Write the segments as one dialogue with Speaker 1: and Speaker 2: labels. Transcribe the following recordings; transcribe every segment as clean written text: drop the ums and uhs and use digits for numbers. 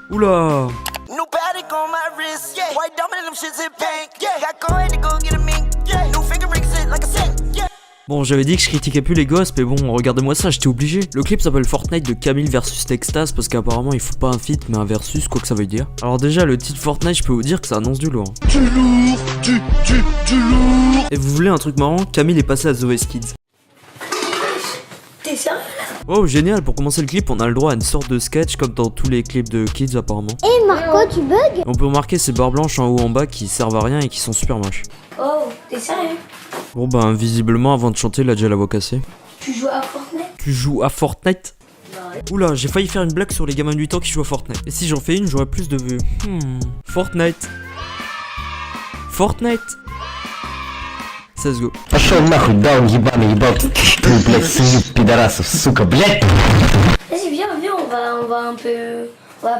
Speaker 1: Oula.
Speaker 2: New paddock on my wrist, yeah. White diamond and them shits in pink, yeah. Got coin to go get a mink, yeah. New finger rings it like a cent, yeah.
Speaker 1: Bon, j'avais dit que je critiquais plus les gosses, mais bon, regardez-moi ça, j'étais obligé. Le clip s'appelle Fortnite de Camille versus Nextaz parce qu'apparemment il faut pas un feat mais un versus, quoi que ça veut dire. Alors déjà, le titre Fortnite, je peux vous dire que ça annonce du lourd.
Speaker 3: Du lourd, du lourd.
Speaker 1: Et vous voulez un truc marrant? Camille est passé à The Voice Kids.
Speaker 4: T'es sérieux?
Speaker 1: Oh, génial, pour commencer le clip, on a le droit à une sorte de sketch comme dans tous les clips de Kids apparemment.
Speaker 5: Eh Marco, tu bugs?
Speaker 1: On peut remarquer ces barres blanches en haut en bas qui servent à rien et qui sont super moches.
Speaker 4: Oh, t'es sérieux?
Speaker 1: Bon ben, visiblement, avant de chanter, il a déjà la voix cassée.
Speaker 4: Tu joues à Fortnite?
Speaker 1: Tu joues à Fortnite? Oula, j'ai failli faire une blague sur les gamins de 8 ans qui jouent à Fortnite. Et si j'en fais une, j'aurais plus de vues. Fortnite. Fortnite. Let's go.
Speaker 6: Пошел нахуй, даун ебаный ебал. Ты, блядь, свинью пидорасов, сука, блядь.
Speaker 4: Vas-y, viens, on va un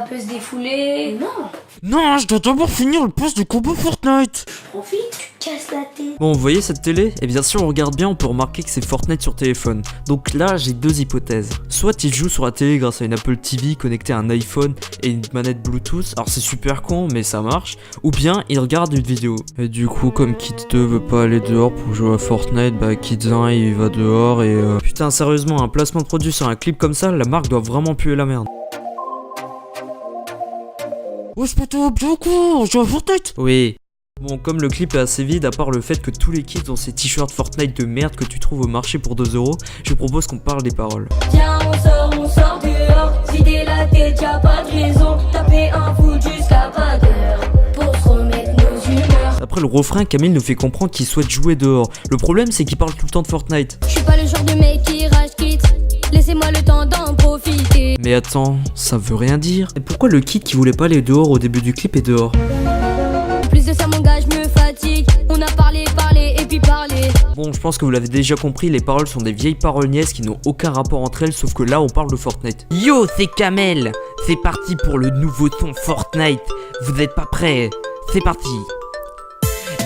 Speaker 4: peu se défouler. Non,
Speaker 1: Non, je dois d'abord finir le post de combo Fortnite.
Speaker 4: profite, tu casses la tête.
Speaker 1: Bon, vous voyez cette télé? Eh bien, si on regarde bien, on peut remarquer que c'est Fortnite sur téléphone. Donc là, j'ai deux hypothèses. Soit il joue sur la télé grâce à une Apple TV connectée à un iPhone et une manette Bluetooth. Alors c'est super con, mais ça marche. Ou bien il regarde une vidéo. Et du coup, comme Kids 2 veut pas aller dehors pour jouer à Fortnite, bah Kids 1 il va dehors et Putain, sérieusement, un placement de produit sur un clip comme ça, la marque doit vraiment puer la merde. Oh, c'est pas tout, bien court, je joue à Fortnite. Oui. Bon, comme le clip est assez vide, à part le fait que tous les kids ont ces t-shirts Fortnite de merde que tu trouves au marché pour 2 €, je vous propose qu'on parle des paroles.
Speaker 4: Tiens, on sort dehors. Si t'es la tête, y'a pas de raison. Taper un foot jusqu'à pas d'heure pour se remettre nos humeurs.
Speaker 1: Après le refrain, Camille nous fait comprendre qu'il souhaite jouer dehors. Le problème, c'est qu'il parle tout le temps de Fortnite.
Speaker 4: Je suis pas le genre de mec qui rage quitte. Laissez-moi le temps d'en profiter.
Speaker 1: Mais attends, ça veut rien dire. Et pourquoi le kid qui voulait pas aller dehors au début du clip est dehors?
Speaker 4: Plus de ça, mon gars, je me fatigue. On a parlé et puis parlé.
Speaker 1: Bon, je pense que vous l'avez déjà compris, les paroles sont des vieilles paroles niaises qui n'ont aucun rapport entre elles, sauf que là, on parle de Fortnite. Yo, c'est Kamel. C'est parti pour le nouveau son Fortnite. Vous êtes pas prêts? C'est parti.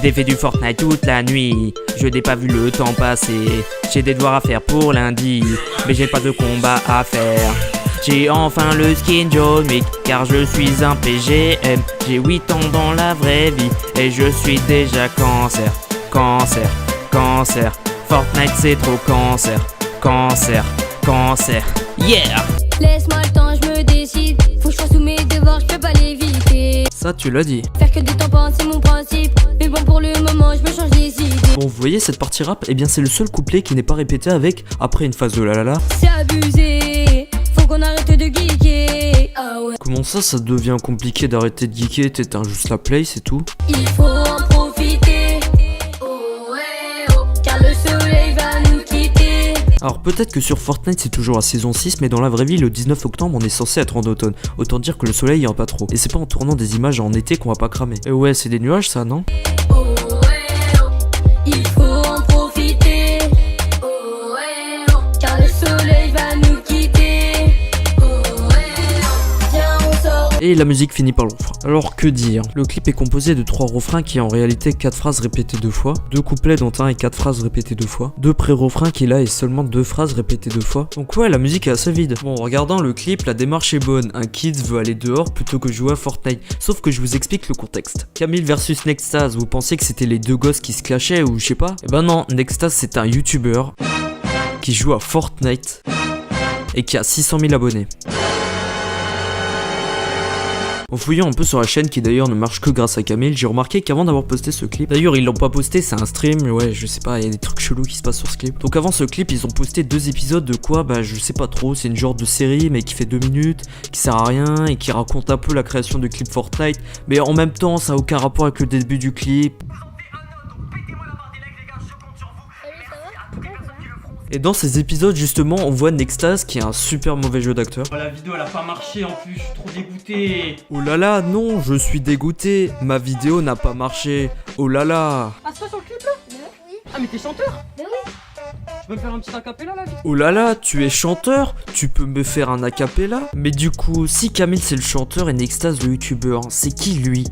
Speaker 1: J'ai fait du Fortnite toute la nuit. Je n'ai pas vu le temps passer. J'ai des devoirs à faire pour lundi, mais j'ai pas de combat à faire. J'ai enfin le skin John Wick, car je suis un PGM. J'ai 8 ans dans la vraie vie, et je suis déjà cancer. Cancer, cancer. Fortnite c'est trop cancer. Cancer, cancer. Yeah!
Speaker 4: Laisse-moi le temps, je me décide. Faut que je fasse tous mes devoirs, je peux pas l'éviter.
Speaker 1: Ça tu l'as dit.
Speaker 4: Faire que des tampons, c'est mon principe. Mais bon, pour le moment, je me change les idées.
Speaker 1: Bon, vous voyez cette partie rap? Eh bien c'est le seul couplet qui n'est pas répété avec après une phase de la la la.
Speaker 4: C'est abusé, faut qu'on arrête de geeker. Ah ouais.
Speaker 1: Comment ça devient compliqué d'arrêter de geeker? T'éteins juste la play, c'est tout.
Speaker 4: Il faut en profiter. Oh ouais, oh, car le soleil va nous quitter.
Speaker 1: Alors peut-être que sur Fortnite c'est toujours à saison 6, mais dans la vraie vie le 19 octobre on est censé être en automne. Autant dire que le soleil ira pas trop. Et c'est pas en tournant des images en été qu'on va pas cramer. Et ouais, c'est des nuages ça, non?
Speaker 4: Oh ouais, oh, il faut en profiter. Oh ouais, oh, car le soleil va nous quitter. Oh ouais, oh, viens on sort.
Speaker 1: Et la musique finit par le refrain. Alors que dire? Le clip est composé de 3 refrains qui est en réalité 4 phrases répétées 2 fois, 2 couplets dont un et 4 phrases répétées 2 fois, 2 pré-refrains qui là est seulement 2 phrases répétées 2 fois. Donc ouais, la musique est assez vide. Bon, en regardant le clip, la démarche est bonne. Un kid veut aller dehors plutôt que jouer à Fortnite. Sauf que je vous explique le contexte. Camille versus Nextaz, vous pensiez que c'était les deux gosses qui se clashaient ou je sais pas? Eh ben non, Nextaz c'est un YouTuber qui joue à Fortnite et qui a 600 000 abonnés. En fouillant un peu sur la chaîne qui d'ailleurs ne marche que grâce à Camille, j'ai remarqué qu'avant d'avoir posté ce clip, d'ailleurs ils l'ont pas posté, c'est un stream, ouais je sais pas, il y a des trucs chelous qui se passent sur ce clip. Donc avant ce clip ils ont posté 2 épisodes de quoi, bah je sais pas trop, c'est une genre de série mais qui fait 2 minutes, qui sert à rien et qui raconte un peu la création du clip Fortnite, mais en même temps ça a aucun rapport avec le début du clip. Et dans ces épisodes justement on voit Nextaz qui est un super mauvais jeu d'acteur.
Speaker 7: La vidéo elle a pas marché en plus, je suis trop dégoûté.
Speaker 1: Oh là là, non, je suis dégoûté, ma vidéo n'a pas marché. Oh là là.
Speaker 7: Ah c'est toi sur le clip là? Oui. Ah mais t'es chanteur? Mais oui. Tu peux me faire un petit acapella là vite?
Speaker 1: Oh là là, tu es chanteur? Tu peux me faire un acapella? Mais du coup, si Camille c'est le chanteur et Nextaz le youtubeur, c'est qui lui?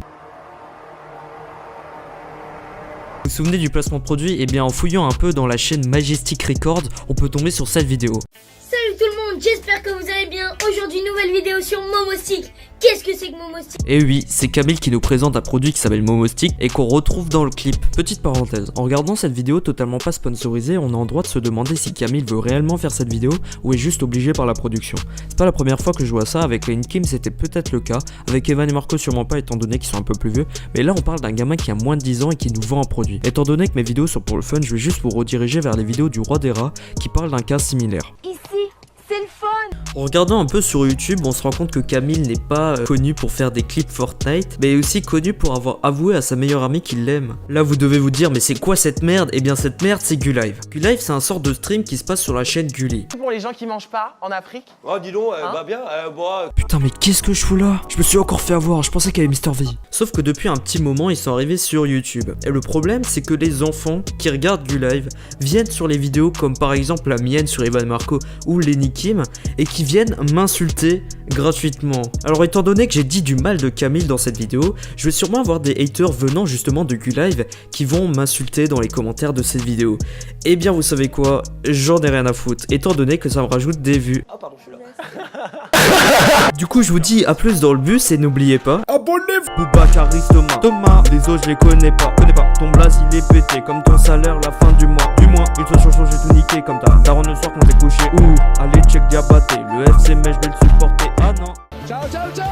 Speaker 1: Vous vous souvenez du placement de produit? Eh bien en fouillant un peu dans la chaîne Majestic Records, on peut tomber sur cette vidéo.
Speaker 5: Salut tout le monde, j'espère que vous allez bien. Aujourd'hui nouvelle vidéo sur Momostick.
Speaker 4: qu'est-ce que c'est que Momostick?
Speaker 1: Et oui, c'est Camille qui nous présente un produit qui s'appelle Momostick et qu'on retrouve dans le clip. Petite parenthèse, en regardant cette vidéo totalement pas sponsorisée, on a en droit de se demander si Camille veut réellement faire cette vidéo ou est juste obligé par la production. C'est pas la première fois que je vois ça, avec Lane Kim c'était peut-être le cas, avec Evan et Marco sûrement pas étant donné qu'ils sont un peu plus vieux, mais là on parle d'un gamin qui a moins de 10 ans et qui nous vend un produit. Étant donné que mes vidéos sont pour le fun, je vais juste vous rediriger vers les vidéos du roi des rats qui parlent d'un cas similaire.
Speaker 5: Ici, c'est le fun.
Speaker 1: En regardant un peu sur YouTube, on se rend compte que Camille n'est pas connu pour faire des clips Fortnite, mais est aussi connu pour avoir avoué à sa meilleure amie qu'il l'aime. Là vous devez vous dire, mais c'est quoi cette merde? Eh bien cette merde c'est Gulive. Gulive c'est un sort de stream qui se passe sur la chaîne Gulli.
Speaker 8: Pour les gens qui mangent pas en Afrique.
Speaker 9: Oh dis donc,
Speaker 8: Hein
Speaker 9: bah bien,
Speaker 1: Putain mais qu'est-ce que je fous là? Je me suis encore fait avoir, je pensais qu'il y avait Mr V. Sauf que depuis un petit moment ils sont arrivés sur YouTube. Et le problème c'est que les enfants qui regardent Gulive viennent sur les vidéos comme par exemple la mienne sur Evan Marco ou Lenny Kim et qui viennent m'insulter gratuitement. Alors étant donné que j'ai dit du mal de Camille dans cette vidéo, je vais sûrement avoir des haters venant justement de Gulive qui vont m'insulter dans les commentaires de cette vidéo. Et bien vous savez quoi? J'en ai rien à foutre, étant donné que ça me rajoute des vues.
Speaker 9: Ah pardon, je suis là.
Speaker 1: Du coup je vous dis à plus dans le bus et n'oubliez pas, abonnez-vous. Boubacaris Thomas, les autres je les connais pas. Ton blaze il est pété comme ton salaire la fin du mois. Une fois sur j'ai tout niqué comme ta daronne le soir quand t'es couché. Ouh, allez check Diabaté, le FC mais je vais le supporter. Ah non.
Speaker 3: Ciao, ciao, ciao.